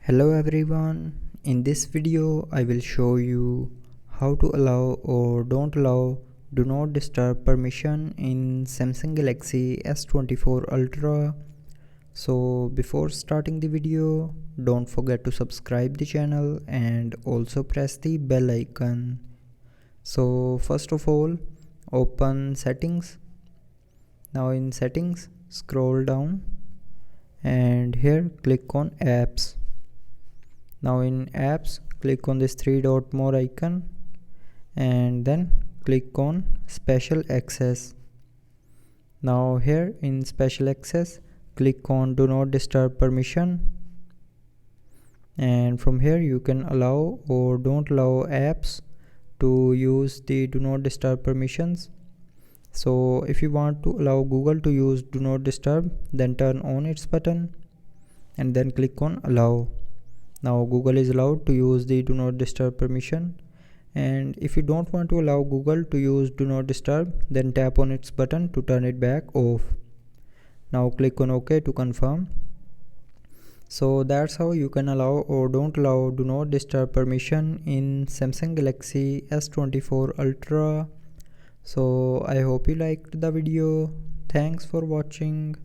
Hello everyone, in this video I will show you how to allow or don't allow do not disturb permission in Samsung Galaxy S24 Ultra. So before starting the video, don't forget to subscribe the channel and also press the bell icon. So first of all, open settings. Now in settings, scroll down and here click on apps. Now in apps, click on this three dot more icon and then click on special access. Now here in special access, click on do not disturb permission, and from here you can allow or don't allow apps to use the do not disturb permissions. So if you want to allow Google to use do not disturb, then turn on its button and then click on allow. Now Google is allowed to use the do not disturb permission, and if you don't want to allow Google to use do not disturb, then tap on its button to turn it back off. Now click on OK to confirm. So that's how you can allow or don't allow do not disturb permission in Samsung Galaxy S24 Ultra. So I hope you liked the video. Thanks for watching.